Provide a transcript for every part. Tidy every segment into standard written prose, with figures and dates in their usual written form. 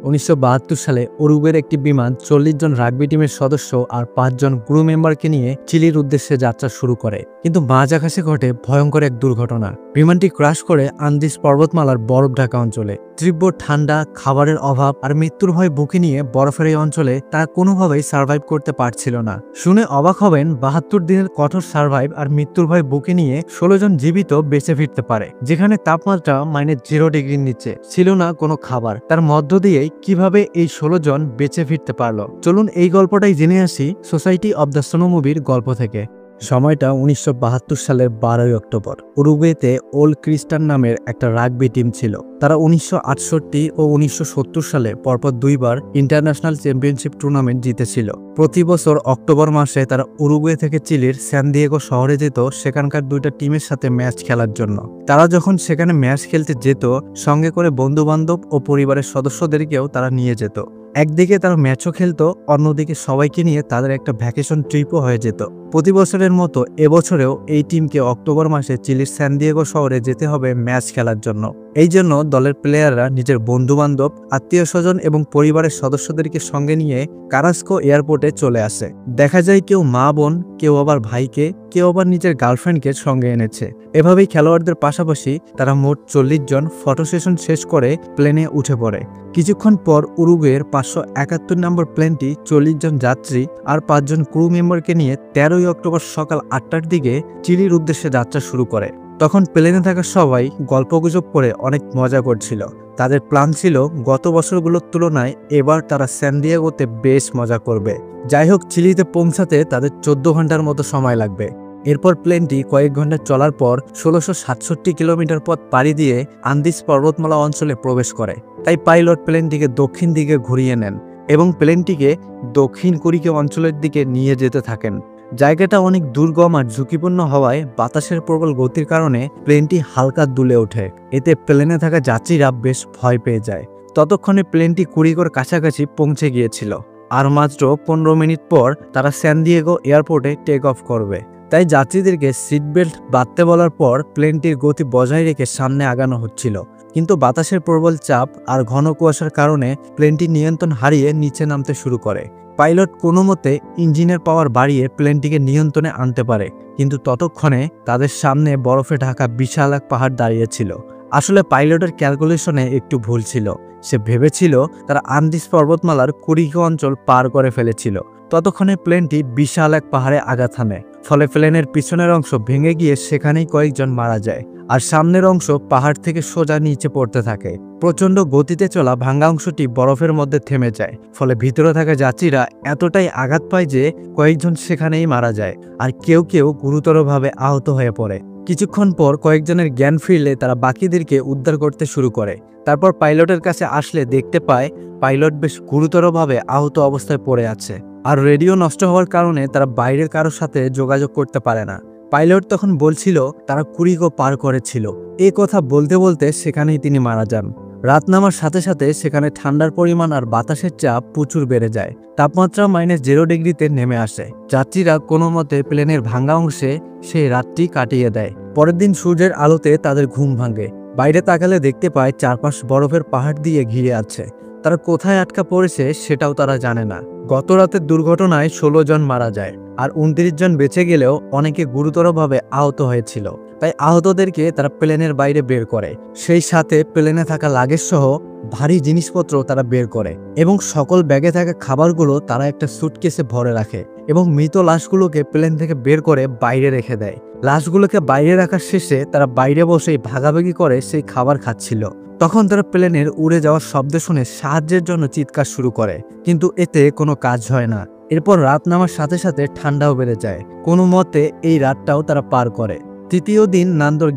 1972 সালে উরুগুয়ের একটি বিমান 40 জন রাগবি টিমের সদস্য আর 5 জন ক্রু মেম্বারকে নিয়ে চিলির উদ্দেশ্যে যাত্রা শুরু করে, কিন্তু মাঝ আকাশে ঘটে ভয়ঙ্কর এক দুর্ঘটনা। বিমানটি ক্রাশ করে আন্দিজ পর্বতমালার বরফ ঢাকা অঞ্চলে। তীব্র ঠান্ডা, খাবারের অভাব আর মৃত্যুর ভয় বুকে নিয়ে বরফের এই অঞ্চলে তারা কোনোভাবেই সার্ভাইভ করতে পারছিল না। শুনে অবাক হবেন, 72 দিনের কঠোর সার্ভাইভ আর মৃত্যুর ভয় বুকে নিয়ে 16 জন জীবিত বেঁচে ফিরতে পারে, যেখানে তাপমাত্রা -0 ডিগ্রির নিচে ছিল না কোনো খাবার। তার মধ্য দিয়েই কিভাবে এই 16 জন বেঁচে ফিরতে পারলো, চলুন এই গল্পটাই জেনে আসি সোসাইটি অব দ্য স্নো মুভির গল্প থেকে। সময়টা 1972 সালের 12 অক্টোবর। উরুগুয়েতে ওল্ড ক্রিস্টান নামের একটা রাগবি টিম ছিল। তারা 1968 ও 1970 সালে পরপর দুইবার ইন্টারন্যাশনাল চ্যাম্পিয়নশিপ টুর্নামেন্ট জিতেছিল। প্রতি বছর অক্টোবর মাসে তারা উরুগুয়ে থেকে চিলির স্যান দিয়েগো শহরে যেত সেখানকার দুইটা টিমের সাথে ম্যাচ খেলার জন্য। তারা যখন সেখানে ম্যাচ খেলতে যেত, সঙ্গে করে বন্ধু বান্ধব ও পরিবারের সদস্যদেরকেও তারা নিয়ে যেত। একদিকে তারা ম্যাচও খেলতো, অন্যদিকে সবাইকে নিয়ে তাদের একটা ভ্যাকেশন ট্রিপও হয়ে যেত। প্রতি বছরের মতো এবছরেও এই টিমকে অক্টোবর মাসে চিলির স্যান দিয়েগো শহরে যেতে হবে ম্যাচ খেলার জন্য। এই জন্য দলের প্লেয়াররা নিজের বন্ধু বান্ধব, আত্মীয় স্বজন এবং পরিবারের সদস্যদেরকে সঙ্গে নিয়ে কারাস্কো এয়ারপোর্টে চলে আসে। দেখা যায় কেউ মা বোন, কেউ আবার ভাইকে, কেউ আবার নিজের গার্লফ্রেন্ডকে সঙ্গে এনেছে। এভাবেই খেলোয়াড়দের পাশাপাশি তারা মোট 40 জন ফটো সেশন শেষ করে প্লেনে উঠে পড়ে। কিছুক্ষণ পর উরুগুয়ের 571 নম্বর প্লেনটি 40 জন যাত্রী আর 5 জন ক্রু মেম্বারকে নিয়ে 13 অক্টোবর সকাল 8টার দিকে চিলির উদ্দেশ্যে যাত্রা শুরু করে। তখন প্লেনে থাকা সবাই গল্পগুজব করে অনেক মজা করছিল। তাদের প্ল্যান ছিল গত বছরগুলোর তুলনায় এবার তারা স্যান দিয়েগোতে বেশ মজা করবে। যাই হোক, চিলিতে পৌঁছাতে তাদের 14 ঘন্টার মতো সময় লাগবে। এরপর প্লেনটি কয়েক ঘন্টা চলার পর 1667 কিলোমিটার পথ পাড়ি দিয়ে আন্দিজ পর্বতমালা অঞ্চলে প্রবেশ করে। তাই পাইলট প্লেনটিকে দক্ষিণ দিকে ঘুরিয়ে নেন এবং প্লেনটিকে দক্ষিণ কোরিয়া অঞ্চলের দিকে নিয়ে যেতে থাকেন। জায়গাটা অনেক দুর্গম আর ঝুঁকিপূর্ণ হওয়ায় বাতাসের প্রবল গতির কারণে প্লেনটি হালকা দুলে ওঠে। এতে প্লেনে থাকা যাত্রীরা বেশ ভয় পেয়ে যায়। ততক্ষণে প্লেনটি কুরিকোর কাছাকাছি পৌঁছে গিয়েছিল, আর মাত্র 15 মিনিট পর তারা স্যান দিয়েগো এয়ারপোর্টে টেক অফ করবে। তাই যাত্রীদেরকে সিট বেল্ট বাঁধতে বলার পর প্লেনটির গতি বজায় রেখে সামনে আগানো হচ্ছিল, কিন্তু বাতাসের প্রবল চাপ আর ঘন কুয়াশার কারণে প্লেনটি নিয়ন্ত্রণ হারিয়ে নিচে নামতে শুরু করে। পাইলট কোনো মতে ইঞ্জিনের পাওয়ার বাড়িয়ে প্লেনটিকে নিয়ন্ত্রণে আনতে পারে, কিন্তু ততক্ষণে তাদের সামনে বরফে ঢাকা বিশাল এক পাহাড় দাঁড়িয়েছিল। আসলে পাইলটের ক্যালকুলেশনে একটু ভুল ছিল। সে ভেবেছিল তারা আন্দিজ পর্বতমালার কুরিকো অঞ্চল পার করে ফেলেছিল। ততক্ষণে প্লেনটি বিশাল এক পাহাড়ে আঘাত হানে, ফলে প্লেনের পিছনের অংশ ভেঙে গিয়ে সেখানেই কয়েকজন মারা যায়, আর সামনের অংশ পাহাড় থেকে সোজা নিচে পড়তে থাকে। প্রচণ্ড গতিতে চলা ভাঙা অংশটি বরফের মধ্যে থেমে যায়, ফলে ভিতরে থাকা যাত্রীরা এতটাই আঘাত পায় যে কয়েকজন সেখানেই মারা যায়, আর কেউ কেউ গুরুতরভাবে আহত হয়ে পড়ে। কিছুক্ষণ পর কয়েকজনের জ্ঞান ফিরলে তারা বাকিদেরকে উদ্ধার করতে শুরু করে। তারপর পাইলটের কাছে আসলে দেখতে পায় পাইলট বেশ গুরুতরভাবে আহত অবস্থায় পড়ে আছে, আর রেডিও নষ্ট হওয়ার কারণে তারা বাইরের কারোর সাথে যোগাযোগ করতে পারে না। পাইলট তখন বলছিল তারা কুরিকো পার করেছিল। এই কথা বলতে বলতে সেখানেই তিনি মারা যান। রাত নামার সাথে সাথে সেখানে ঠান্ডার পরিমাণ আর বাতাসের চাপ প্রচুর বেড়ে যায়। তাপমাত্রা -0 ডিগ্রিতে নেমে আসে। যাত্রীরা কোনো মতে প্লেনের ভাঙা অংশে সেই রাতটি কাটিয়ে দেয়। পরের দিন সূর্যের আলোতে তাদের ঘুম ভাঙে। বাইরে তাকালে দেখতে পায় চারপাশ বরফের পাহাড় দিয়ে ঘিরে আছে। তারা কোথায় আটকা পড়েছে সেটাও তারা জানে না। গত রাতের দুর্ঘটনায় 16 জন মারা যায়, আর 29 জন বেঁচে গেলেও অনেকে গুরুতরভাবে আহত হয়েছিল। তাই আহতদেরকে তারা প্লেনের বাইরে বের করে। সেই সাথে প্লেনে থাকা লাগেজ সহ ভারী জিনিসপত্র তারা বের করে, এবং সকল ব্যাগে থাকা খাবারগুলো তারা একটা সুটকেসে ভরে রাখে, এবং মৃত লাশগুলোকে প্লেন থেকে বের করে বাইরে রেখে দেয়। লাশগুলোকে বাইরে রাখার শেষে তারা বাইরে বসেই ভাগাভাগি করে সেই খাবার খাচ্ছিল। তখন তারা প্লেনের উড়ে যাওয়ার শব্দ শুনে সাহায্যের জন্য চিৎকার শুরু করে, কিন্তু এতে কোনো কাজ হয় না। এরপর রাত নামার সাথে সাথে ঠান্ডাও বেড়ে যায়। কোনো মতে এই রাতটাও তারা পার করে। তৃতীয় দিন নান্দোর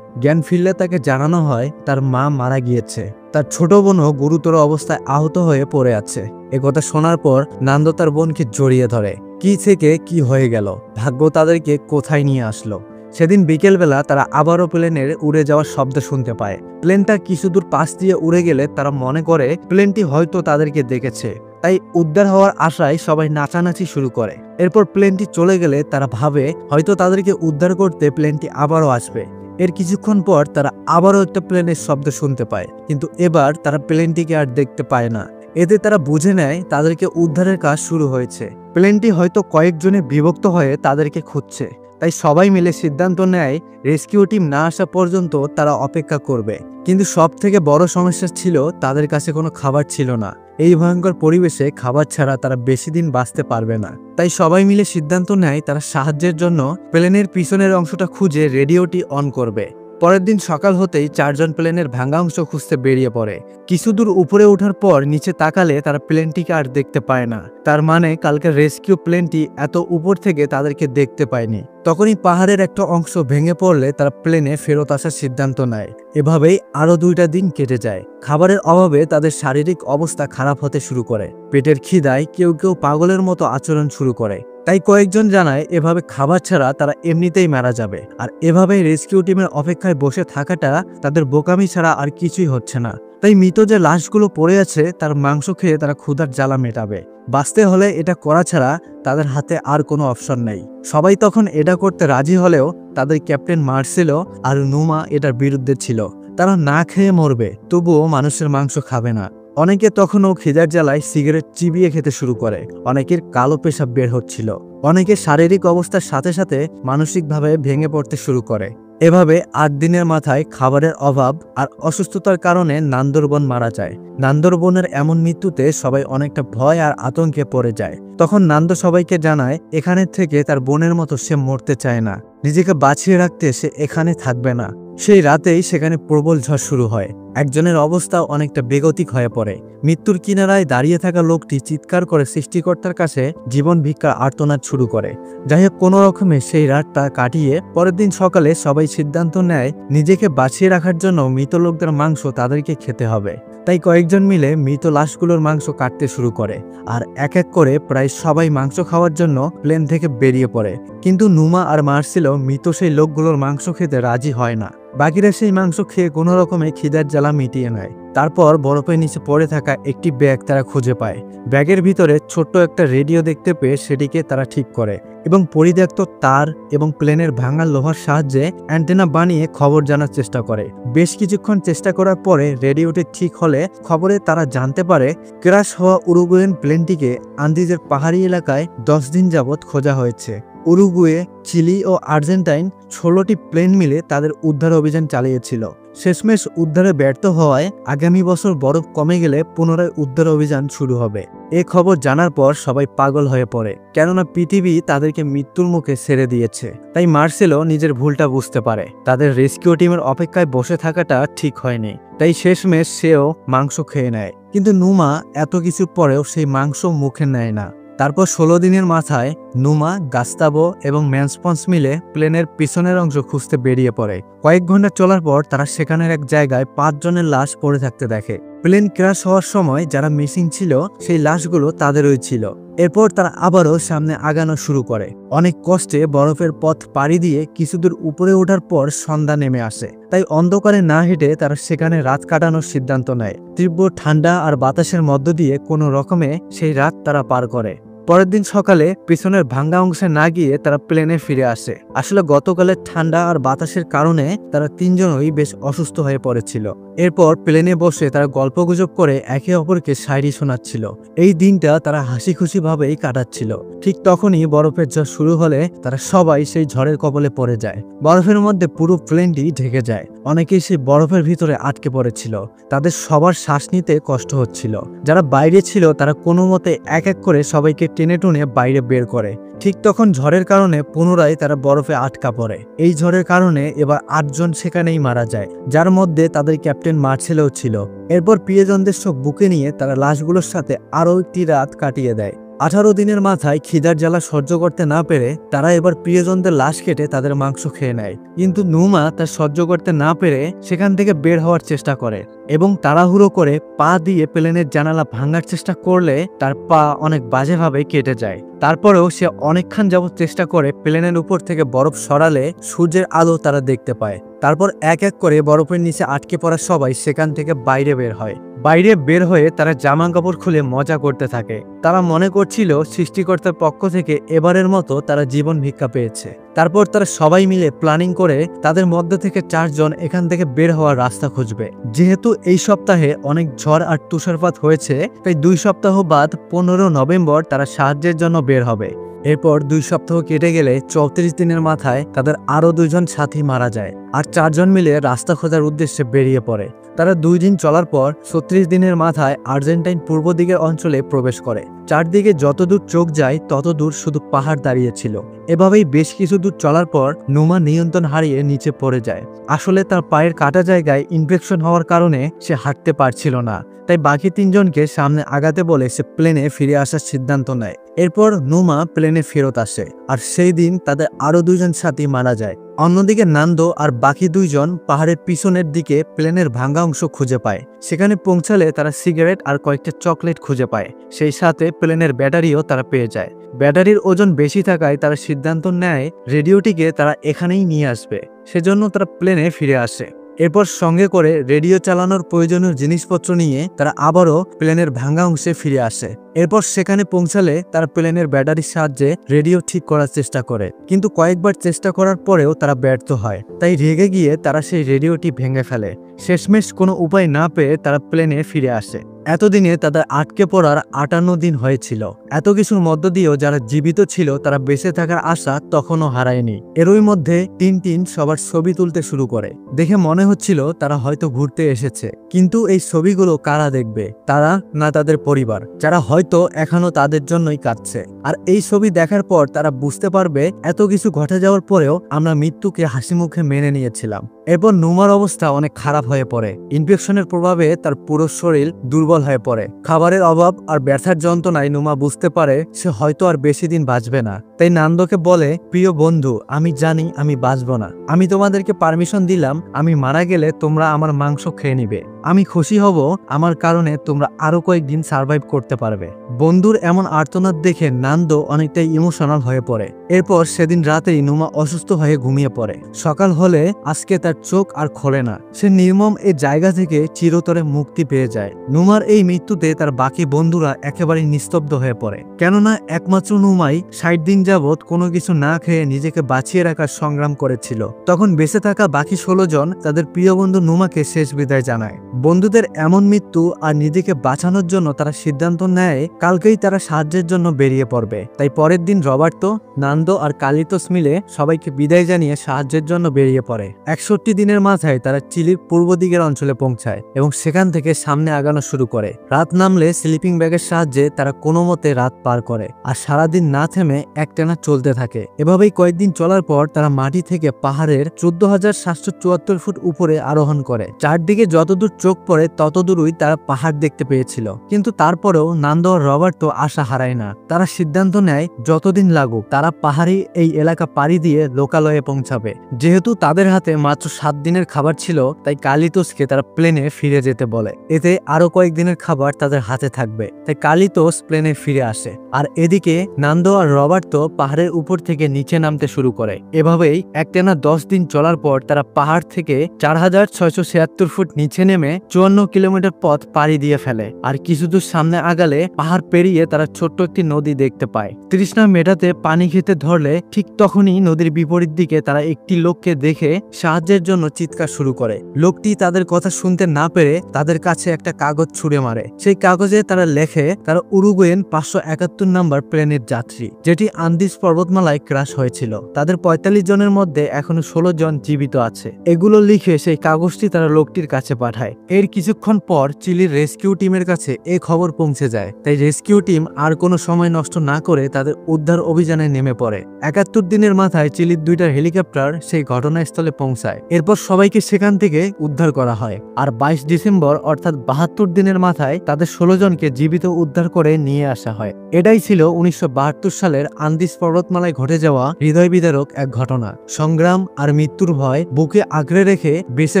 জ্ঞান ফিরলে তাকে জানানো হয় তার মা মারা গিয়েছে। তার ছোট বোনও গুরুতর অবস্থায় আহত হয়ে পড়ে আছে। একথা শোনার পর নান্দো তার বোনকে জড়িয়ে ধরে। কি থেকে কি হয়ে গেল, ভাগ্য তাদেরকে কোথায় নিয়ে আসলো। সেদিন বিকেলবেলা তারা আবারও প্লেনের উড়ে যাওয়ার শব্দ শুনতে পায়। প্লেনটা কিছু দূর পাশ দিয়ে উড়ে গেলে তারা মনে করে প্লেনটি হয়তো তাদেরকে দেখেছে। তাই উদ্ধার হওয়ার আশায় সবাই নাচানাচি শুরু করে। এরপর প্লেনটি চলে গেলে তারা ভাবে হয়তো তাদেরকে উদ্ধার করতে প্লেনটি আবারও আসবে। এর কিছুক্ষণ পর তারা আবারও একটা প্লেনের শব্দ শুনতে পায়, কিন্তু এবার তারা প্লেনটিকে আর দেখতে পায় না। এতে তারা বুঝে নেয় তাদেরকে উদ্ধারের কাজ শুরু হয়েছে। প্লেনটি হয়তো কয়েকজনে বিভক্ত হয়ে তাদেরকে খুঁজছে। তাই সবাই মিলে সিদ্ধান্ত নেয় রেস্কিউ টিম না আসা পর্যন্ত তারা অপেক্ষা করবে। কিন্তু সব থেকে বড় সমস্যা ছিল তাদের কাছে কোনো খাবার ছিল না। এই ভয়ঙ্কর পরিবেশে খাবার ছাড়া তারা বেশি দিন বাঁচতে পারবে না। তাই সবাই মিলে সিদ্ধান্ত নেয় তারা সাহায্যের জন্য প্লেনের পিছনের অংশটা খুঁজে রেডিওটি অন করবে। পরের দিন সকাল হতেই 4 জন প্লেনের ভাঙা অংশ খুঁজতে বেরিয়ে পড়ে। কিছু দূর উপরে ওঠার পর নিচে তাকালে তারা প্লেনটিকে আর দেখতে পায় না। তার মানে কালকের রেস্কিউ প্লেনটি এত উপর থেকে তাদেরকে দেখতে পায়নি। তখনই পাহাড়ের একটা অংশ ভেঙে পড়লে তারা প্লেনে ফেরত আসার সিদ্ধান্ত নেয়। এভাবেই আরো 2টা দিন কেটে যায়। খাবারের অভাবে তাদের শারীরিক অবস্থা খারাপ হতে শুরু করে। পেটের খিদায় কেউ কেউ পাগলের মতো আচরণ শুরু করে। তাই কয়েকজন জানায় এভাবে খাবার ছাড়া তারা এমনিতেই মারা যাবে। আর এভাবেই রেস্কিউ টিমের অপেক্ষায় বসে থাকাটা তাদের বোকামি ছাড়া আর কিছুই হচ্ছে না। তাই মৃত যে লাশগুলো পড়ে আছে তার মাংস খেয়ে তারা ক্ষুধার জ্বালা মেটাবে। বাঁচতে হলে এটা করা ছাড়া তাদের হাতে আর কোনো অপশন নেই। সবাই তখন এটা করতে রাজি হলেও তাদের ক্যাপ্টেন মার্সেলো আর নুমা এটার বিরুদ্ধে ছিল। তারা না খেয়ে মরবে, তবুও মানুষের মাংস খাবে না। অনেকে তখনও খিদার জ্বালায় সিগারেট চিবিয়ে খেতে শুরু করে। অনেকের কালো পেশাব বের হচ্ছিল। অনেকের শারীরিক অবস্থার সাথে সাথে মানসিকভাবে ভেঙে পড়তে শুরু করে। এভাবে 8 দিনের মাথায় খাবারের অভাব আর অসুস্থতার কারণে নান্দরবন মারা যায়। নান্দরবনের এমন মৃত্যুতে সবাই অনেকটা ভয় আর আতঙ্কে পড়ে যায়। তখন নান্দ সবাইকে জানায় এখানে থেকে তার বোনের মতো সে মরতে চায় না। নিজেকে বাঁচিয়ে রাখতে সে এখানে থাকবে না। সেই রাতেই সেখানে প্রবল ঝড় শুরু হয়। একজনের অবস্থা অনেকটা বেগতিক হয়ে পড়ে। মৃত্যুর কিনারায় দাঁড়িয়ে থাকা লোকটি চিৎকার করে সৃষ্টিকর্তার কাছে জীবন ভিক্ষার আর্তনাদ শুরু করে। যাই হোক, কোনো রকমে সেই রাতটা কাটিয়ে পরের দিন সকালে সবাই সিদ্ধান্ত নেয় নিজেকে বাঁচিয়ে রাখার জন্য মৃত লোকদের মাংস তাদেরকে খেতে হবে। তাই কয়েকজন মিলে মৃত লাশগুলোর মাংস কাটতে শুরু করে। আর এক এক করে প্রায় সবাই মাংস খাওয়ার জন্য প্লেন থেকে বেরিয়ে পড়ে। কিন্তু নুমা আর মার্সেলো মৃত সেই লোকগুলোর মাংস খেতে রাজি হয় না। বাকিরা সেই মাংস খেয়ে কোনো রকমে খিদার জ্বালা মিটিয়ে নেয়। তারপর বরফের নিচে পড়ে থাকা একটি ব্যাগ তারা খুঁজে পায়। ব্যাগের ভিতরে ছোট্ট একটা রেডিও দেখতে পেয়ে সেটিকে তারা ঠিক করে এবং পরিত্যক্ত তার এবং প্লেনের ভাঙা লোহার সাহায্যে অ্যান্টেনা বানিয়ে খবর জানার চেষ্টা করে। বেশ কিছুক্ষণ চেষ্টা করার পরে রেডিওটি ঠিক হলে খবরে তারা জানতে পারে ক্র্যাশ হওয়া উরুগুয়েন প্লেনটিকে আন্দিজের পাহাড়ি এলাকায় 10 দিন যাবৎ খোঁজা হয়েছে। উরুগুয়ে, চিলি ও আর্জেন্টাইন 16টি প্লেন মিলে তাদের উদ্ধার অভিযান চালিয়েছিল। শেষমেশ উদ্ধারে ব্যর্থ হওয়ায় আগামী বছর বরফ কমে গেলে পুনরায় উদ্ধার অভিযান শুরু হবে। এ খবর জানার পর সবাই পাগল হয়ে পড়ে, কেননা পৃথিবী তাদেরকে মৃত্যুর মুখে ছেড়ে দিয়েছে। তাই মার্সেলো নিজের ভুলটা বুঝতে পারে। তাদের রেস্কিউ টিমের অপেক্ষায় বসে থাকাটা ঠিক হয়নি। তাই শেষমেশ সেও মাংস খেয়ে নেয়। কিন্তু নুমা এত কিছু পরেও সেই মাংস মুখে নেয় না। তারপর 16 দিনের মাথায় নুমা, গাস্তাবো এবং ম্যানস্পন্স মিলে প্লেনের পিছনের অংশ খুঁজতে বেরিয়ে পড়ে। কয়েক ঘন্টা চলার পর তারা সেখানের এক জায়গায় 5 জনের লাশ পড়ে থাকতে দেখে। প্লেন ক্র্যাশ হওয়ার সময় যারা মিসিং ছিল সেই লাশগুলো তাদেরই ছিল। এরপর তারা আবারও সামনে আগানো শুরু করে। অনেক কষ্টে বরফের পথ পাড়ি দিয়ে কিছুদূর উপরে ওঠার পর সন্ধ্যা নেমে আসে। তাই অন্ধকারে না হেঁটে তারা সেখানে রাত কাটানোর সিদ্ধান্ত নেয়। তীব্র ঠান্ডা আর বাতাসের মধ্য দিয়ে কোনো রকমে সেই রাত তারা পার করে। পরের দিন সকালে পিছনের ভাঙ্গা অংশে না গিয়ে তারা প্লেনে ফিরে আসে। আসলে গতকালের ঠান্ডা আর বাতাসের কারণে তারা 3 জনই বেশ অসুস্থ হয়ে পড়েছিল। এরপর প্লেনে বসে তারা গল্পগুজব করে একে অপরকে শায়রি শোনাচ্ছিল। এই দিনটা তারা হাসি খুশি ভাবেই কাটাচ্ছিল। ঠিক তখনই বরফের ঝড় শুরু হলে তারা সবাই সেই ঝড়ের কবলে পড়ে যায়। বরফের মধ্যে পুরো প্লেনটি ঢেকে যায়। অনেকেই সেই বরফের ভিতরে আটকে পড়েছিল। তাদের সবার শ্বাস নিতে কষ্ট হচ্ছিল। যারা বাইরে ছিল তারা কোনো মতে এক এক করে সবাইকে টেনে টুনে বাইরে বের করে। ঠিক তখন ঝড়ের কারণে পুনরায় তারা বরফে আটকা পড়ে। এই ঝড়ের কারণে এবার 8 জন সেখানেই মারা যায়, যার মধ্যে তাদের ক্যাপ্টেন মার্সেলো ছিল। এরপর প্রিয়জনদের সব বুকে নিয়ে তারা লাশগুলোর সাথে আরও একটি রাত কাটিয়ে দেয়। 18 দিনের মাথায় খিদার জ্বালা সহ্য করতে না পেরে তারা এবার প্রিয়জনদের লাশ কেটে তাদের মাংস খেয়ে নেয়। কিন্তু নুমা তা সহ্য করতে না পেরে সেখান থেকে বের হওয়ার চেষ্টা করে এবং তাড়াহুড়ো করে পা দিয়ে প্লেনের জানালা ভাঙার চেষ্টা করলে তার পা অনেক বাজেভাবে কেটে যায়। তারপরেও সে অনেকক্ষণ যাবৎ চেষ্টা করে প্লেনের উপর থেকে বরফ সরালে সূর্যের আলো তারা দেখতে পায়। তারপর এক এক করে বরফের নিচে আটকে পড়া সবাই সেখান থেকে বাইরে বের হয়। বাইরে বের হয়ে তারা জামা কাপড় খুলে মজা করতে থাকে। তারা মনে করছিল সৃষ্টিকর্তার পক্ষ থেকে এবারের মতো তারা জীবন ভিক্ষা পেয়েছে। তারপর তারা সবাই মিলে প্ল্যানিং করে তাদের মধ্য থেকে 4 জন এখান থেকে বের হওয়ার রাস্তা খুঁজবে। যেহেতু এই সপ্তাহে অনেক ঝড় আর তুষারপাত হয়েছে, তাই 2 সপ্তাহ বাদ 15 নভেম্বর তারা সাহায্যের জন্য বের হবে। এরপর 2 সপ্তাহ কেটে গেলে 34 দিনের মাথায় তাদের আরও 2 জন সাথী মারা যায় আর 4 জন মিলে রাস্তা খোঁজার উদ্দেশ্যে বেরিয়ে পড়ে। তারা 2 দিন চলার পর 36 দিনের মাথায় আর্জেন্টাইন পূর্ব দিকের অঞ্চলে প্রবেশ করে। চারদিকে যতদূর চোখ যায় ততদূর শুধু পাহাড় দাঁড়িয়েছিল। এভাবেই বেশ কিছু দূর চলার পর নুমা নিয়ন্ত্রণ হারিয়ে নিচে পড়ে যায়। আসলে তার পায়ের কাটা জায়গায় ইনফেকশন হওয়ার কারণে সে হাঁটতে পারছিল না। তাই বাকি 3 জনকে সামনে আগাতে বলে সে প্লেনে ফিরে আসার সিদ্ধান্ত নেয়। এরপর নুমা প্লেনে ফেরত আসে আর সেই দিন তাদের আরো 2 জন সাথী মারা যায়। অন্যদিকে নান্দো আর বাকি 2 জন পাহাড়ের পিছনের দিকে প্লেনের ভাঙা অংশ খুঁজে পায়। সেখানে পৌঁছালে তারা সিগারেট আর কয়েকটা চকলেট খুঁজে পায়। সেই সাথে প্লেনের ব্যাটারিও তারা পেয়ে যায়। ব্যাটারির ওজন বেশি থাকায় তারা সিদ্ধান্ত নেয় রেডিওটিকে তারা এখানেই নিয়ে আসবে। সেজন্য তারা প্লেনে ফিরে আসে। এরপর সঙ্গে করে রেডিও চালানোর প্রয়োজনীয় জিনিসপত্র নিয়ে তারা আবারও প্লেনের ভাঙা অংশে ফিরে আসে। এরপর সেখানে পৌঁছালে তারা প্লেনের ব্যাটারির সাহায্যে রেডিও ঠিক করার চেষ্টা করে, কিন্তু কয়েকবার চেষ্টা করার পরেও তারা ব্যর্থ হয়। তাই রেগে গিয়ে তারা সেই রেডিওটি ভেঙে ফেলে। শেষমেশ কোনো উপায় না পেয়ে তারা প্লেনে ফিরে আসে। এতদিনে তাদের আটকে পড়ার 58 দিন হয়েছিল। এত কিছুর মধ্য দিয়েও যারা জীবিত ছিল তারা বেঁচে থাকার আশা তখনও হারায়নি। এরই মধ্যে টিনটিন সবার ছবি তুলতে শুরু করে। দেখে মনে হচ্ছিল তারা হয়তো ঘুরতে এসেছে, কিন্তু এই ছবিগুলো কারা দেখবে? তারা না তাদের পরিবার, যারা হয়তো এখনো তাদের জন্যই কাঁদছে। আর এই ছবি দেখার পর তারা বুঝতে পারবে এত কিছু ঘটে যাওয়ার পরেও আমরা মৃত্যুকে হাসি মুখে মেনে নিয়েছিলাম। এরপর নুমার অবস্থা অনেক খারাপ হয়ে পড়ে। ইনফেকশনের প্রভাবে তার পুরো শরীর দুর্বল হয়ে পড়ে। খাবারের অভাব আর ব্যথার যন্ত্রণায় নুমা বুঝতে পারে সে হয়তো আর বেশি দিন বাঁচবে না। তাই নান্দোকে বলে, প্রিয় বন্ধু, আমি জানি আমি বাঁচব না। আমি তোমাদেরকে পারমিশন দিলাম, আমি মারা গেলে তোমরা আমার মাংস খেয়ে নিবে। আমি খুশি হব আমার কারণে তোমরা আরো কয়েকদিন সার্ভাইভ করতে পারবে। বন্ধুর এমন আর্তনাদ দেখে নান্দো অনেকটাই ইমোশনাল হয়ে পড়ে। এরপর সেদিন রাতেই নুমা অসুস্থ হয়ে ঘুমিয়ে পড়ে। সকাল হলে আজকে তার চোখ আর খোলে না। সে নির্মম এই জায়গা থেকে চিরতরে মুক্তি পেয়ে যায়। নুমার এই মৃত্যুতে তার বাকি বন্ধুরা একেবারে নিস্তব্ধ হয়ে পড়ে, কেননা একমাত্র নুমাই 60 দিন যাবৎ কোনো কিছু না খেয়ে নিজেকে বাঁচিয়ে রাখার সংগ্রাম করেছিল। তখন বেঁচে থাকা বাকি 16 জন তাদের প্রিয় বন্ধু নুমাকে শেষ বিদায় জানায়। বন্ধুদের এমন মৃত্যু আর নিজেকে বাঁচানোর জন্য তারা সিদ্ধান্ত নেয় কালকেই তারা সাহায্যের জন্য বেরিয়ে পড়বে। তাই পরের দিন রবার্তো, নান্দো আর কালিতোস মিলে সবাইকে বিদায় জানিয়ে সাহায্যের জন্য বেরিয়ে পড়ে। 61 দিনের মাথায় তারা চিলির পূর্ব দিকের অঞ্চলে পৌঁছায় এবং সেখান থেকে সামনে আগানো শুরু করে। রাত নামলে স্লিপিং ব্যাগের সাহায্যে তারা কোনো মতে রাত পার করে আর সারাদিন না থেমে একটানা চলতে থাকে। এভাবেই কয়েকদিন চলার পর তারা মাটি থেকে পাহাড়ের 14,774 ফুট উপরে আরোহণ করে। চারদিকে যতদূর চোখ পড়ে ততদূরই তারা পাহাড় দেখতে পেয়েছিল। কিন্তু তারপরেও নান্দো আর রবার্তো আশা হারায় না। তারা সিদ্ধান্ত নেয় যতদিন লাগুক তারা পাহাড়ি এই এলাকা পাড়ি দিয়ে লোকালয়ে পৌঁছাবে। যেহেতু তাদের হাতে মাত্র 7 দিনের খাবার ছিল, তাই কালিতোসকে তারা প্লেনে ফিরে যেতে বলে। এতে আরো কয়েকদিনের খাবার তাদের হাতে থাকবে। তাই কালিতোস প্লেনে ফিরে আসে আর এদিকে নান্দো আর রবার্তো পাহাড়ের উপর থেকে নিচে নামতে শুরু করে। এভাবেই একটানা 10 দিন চলার পর তারা পাহাড় থেকে 4,676 ফুট নিচে নেমে 54 কিলোমিটার পথ পাড়ি দিয়ে ফেলে। আর কিছু দূর সামনে আগালে পাহাড় পেরিয়ে তারা ছোট্ট একটি নদী দেখতে পায়। তৃষ্ণা মেটাতে পানি খেতে ধরলে ঠিক তখনই নদীর বিপরীত দিকে তারা একটি লোককে দেখে সাহায্যের জন্য চিৎকার শুরু করে। লোকটি তাদের কথা শুনতে না পেরে তাদের কাছে একটা কাগজ ছুঁড়ে মারে। সেই কাগজে তারা লেখে তারা উরুগুয়েন 571 নাম্বার প্লেনের যাত্রী, যেটি আন্দিজ পর্বতমালায় ক্রাশ হয়েছিল। তাদের 45 জনের মধ্যে এখনো 16 জন জীবিত আছে। এগুলো লিখে সেই কাগজটি তারা লোকটির কাছে পাঠায়। এর কিছুক্ষণ পর চিলির রেস্কিউ টিমের কাছে এই খবর পৌঁছে যায়। তাই রেস্কিউ টিম আর কোনো সময় নষ্ট না করে তাদের উদ্ধার অভিযানে নেমে পড়ে। 71 দিনের মাথায় চিলির 2টা হেলিকপ্টার সেই ঘটনাস্থলে পৌঁছায়। এরপর সবাইকে সেখান থেকে উদ্ধার করা হয়। আর 22 ডিসেম্বর অর্থাৎ 72 দিনের মাথায় তাদের 16 জনকে জীবিত উদ্ধার করে নিয়ে আসা হয়। এটাই ছিল 1972 সালের আন্দিজ পর্বতমালায় ঘটে যাওয়া হৃদয় বিদারক এক ঘটনা। সংগ্রাম আর মৃত্যুর ভয় বুকে আগলে রেখে বেঁচে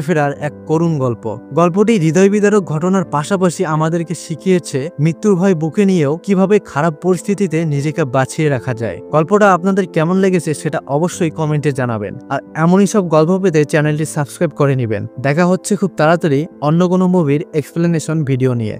ফেরার এক করুণ গল্প। গল্পটি হৃদয় বিদারক ঘটনার পাশাপাশি আমাদেরকে শিখিয়েছে মৃত্যুর ভয় বুকে নিয়েও কিভাবে খারাপ পরিস্থিতিতে নিজেকে বাঁচিয়ে রাখা যায়। গল্পটা আপনাদের কেমন লেগেছে সেটা অবশ্যই কমেন্টে জানাবেন। আর এমনই সব গল্প পেতে চ্যানেলটি সাবস্ক্রাইব করে নেবেন। দেখা হচ্ছে খুব তাড়াতাড়ি অন্য কোনো মুভির এক্সপ্লেনেশন ভিডিও নিয়ে।